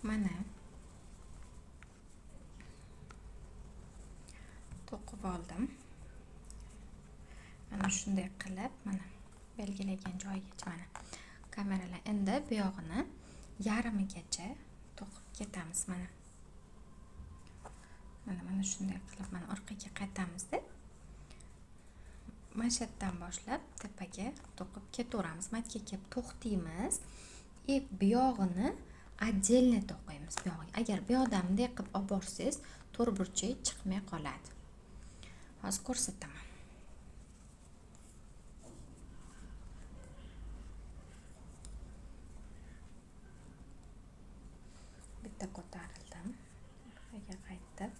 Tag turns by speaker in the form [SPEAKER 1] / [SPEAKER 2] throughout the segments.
[SPEAKER 1] Mana to'qib oldim. Mana shunday qilib, mana belgilagan joyigacha mana kameralar. Endi bu yog'ini yarimigacha to'qib ketamiz. Mana shunday qilib mana orqaga qaytamiz-da. Mana shu yerdan boshlab tepaga to'qib ketaveramiz. Matga kelib to'xtaymiz. Bu yog'ini отдельно to'qiymiz bu yog'iga. Agar bu yoqdan bunday qilib olib borsangiz, to'rtburchak chiqmay qoladi. Hozir ko'rsataman. Bitta ko'tarildim. Orqaga qaytdim.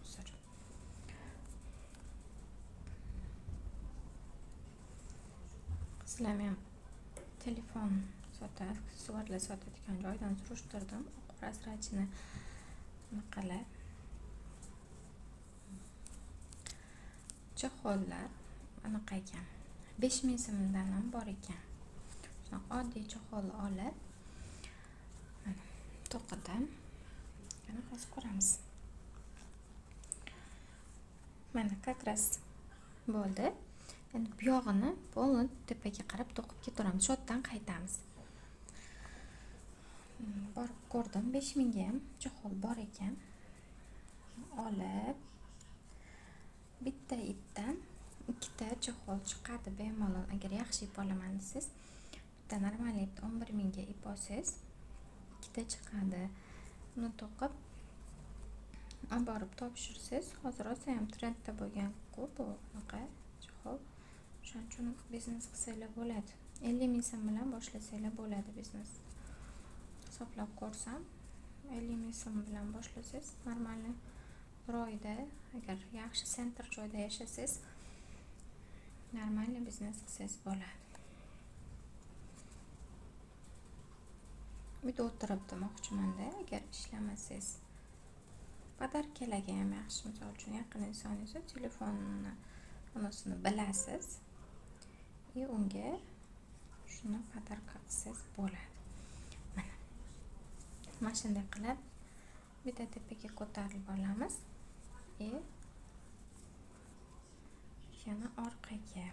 [SPEAKER 1] Huzur. Qizlar ham telefon aksessuarlar sotadigan joydan surishtirdim. O'q razrachini anaqalar. Cho'xollar anaqa ekan. 5000 so'mdan ham bor ekan. Shunaqa oddiy cho'xol olib to'qidim. Yana hozir ko'ramiz. Mana как раз bo'ldi. Endi bu yog'ini bo'lib tepaga qarab to'qib ketaveramiz. Shu yerdan qaytamiz. Borib ko'rdim, 5000 ga ham cho'xol bor ekan. Olib bitta ipdan ikkita cho'xol chiqadi bemalol. Agar yaxshi ip olaman desangiz, bitta normal ipda 11000 ga ip olsangiz, ikkita chiqadi. Uni to'qib olib borib topshirsangiz, hozir rosa ham trendda bo'lgan-ku bu anaqa cho'xol. Shuning uchun biznes qilsanglar bo'ladi. 50000 so'm bilan boshlasanglar bo'ladi biznes. Hisoblab ko'rsam, 50000 so'm bilan boshlasangiz, normal bir oyda, agar yaxshi sentr joyda yashasangiz, normal biznes qilsangiz bo'ladi. Uyda o'tirib demoqchiman-da, agar ishlamasangiz. Podarkalarga ham yaxshi, misol uchun yaqin insoningiz telefonni onasini bilasiz. Unga shuni podarka qilsangiz bo'ladi. Mana shunday qilib bitta tepaga ko'tarilib olamiz. Yana orqaga,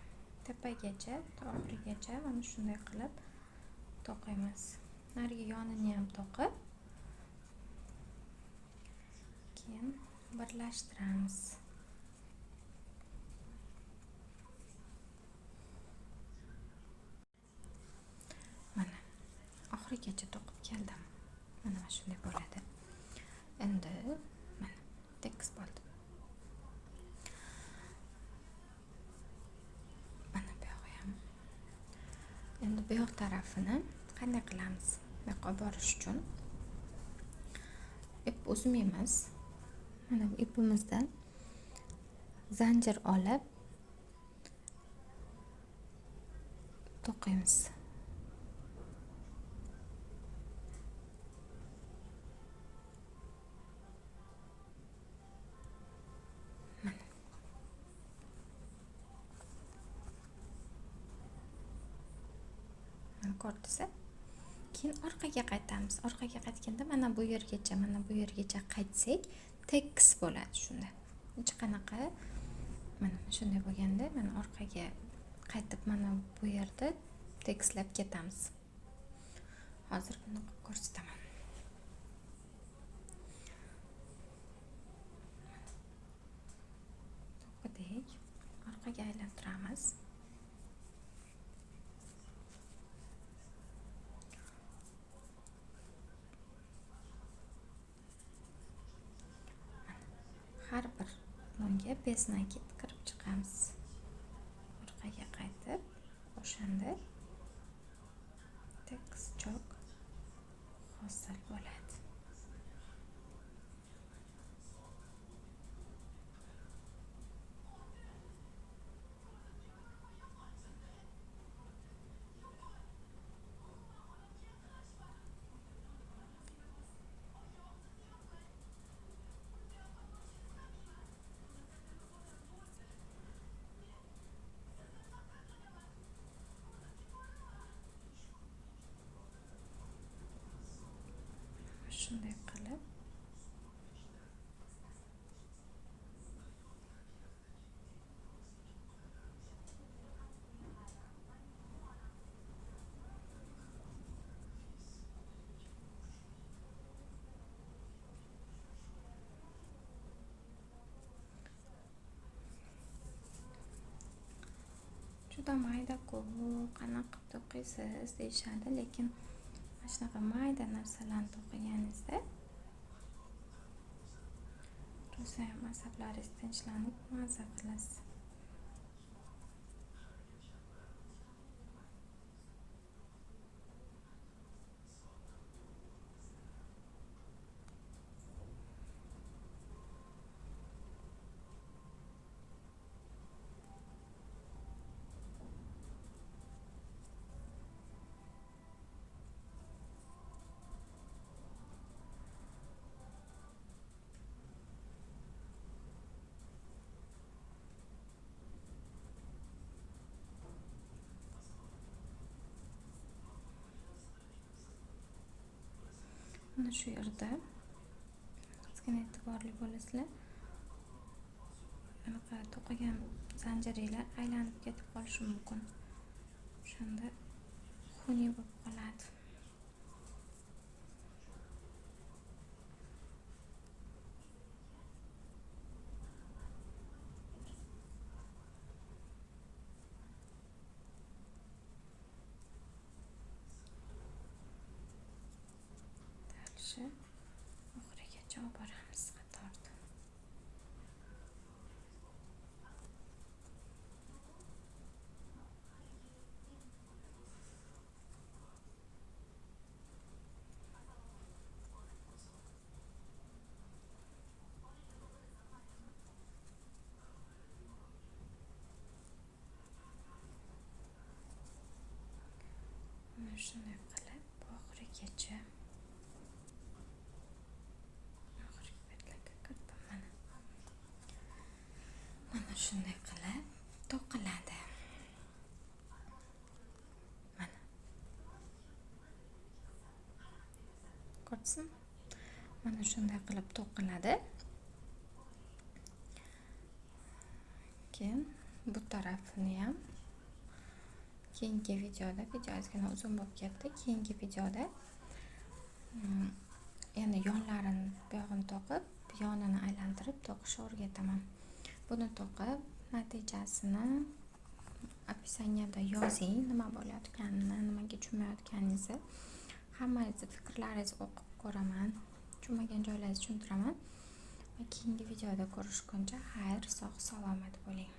[SPEAKER 1] tepagacha, oxirigacha mana shunday qilib to'qiymiz. Narigi yonini ham to'qib, keyin birlashtiramiz. Mana oxirigacha to'qib keldim. Mana shunday bo'ladi. Endi mana tekis bo'ldi. Mana bu yoq ham. Endi bu yoq tarafini qanday qilamiz? Bu yoqqa borish uchun ip uzmaymiz. Mana bu ipimizdan zanjir olib to'qiymiz. Ko'rdingizmi? Keyin orqaga qaytamiz. Orqaga qaytganda mana bu yergacha qaytsak, tekis bo'ladi shunda. Hech qanaqa mana shunday bo'lganda, mana orqaga qaytib mana bu yerda tekislab ketamiz. Hozir buni qilib ko'rsataman. To'qidik, orqaga aylantiramiz. Har bir nonga bezni kirib chiqamiz. Orqaga qaytib, o'shanda bitta qizchoq hosil bo'ladi. Shunday qilib juda mayda-ku, qanaqa qilib to'qiysiz deyishadi, lekin mana shunaqa mayda narsalarni to'qiganingizda rosa ham asablaringiz tinchlanib maza qilasiz. Mana shu yerda ozgina e'tiborli bo'lasizlar. Anaqa to'qigan zanjiringlar aylanib ketib qolishi mumkin. O'shanda xunuk bo'lib qoladi. Dalshi oxirigacha olib boramiz qatorda. Mana shunday qilib oxirigacha mana shunday qilib to'qiladi. Mana ko'rsam, mana shunday qilib to'qiladi. Keyin bu tarafini ham keyingi videoda, video ozgina uzun bo'lib ketdi. Keyingi videoda yana yonlarini bu yog'ini to'qib, yonini aylantirib to'qishni o'rgataman. Buni to'qib, natijasini opisaniyada yozing, nima bo'layotganini, nimaga tushunmayotganingizni. Hammangizni fikrlaringizni o'qib ko'raman. Tushunmagan joylaringizni tushuntiraman. Va keyingi videoda ko'rishguncha xayr, sog' salomat bo'ling.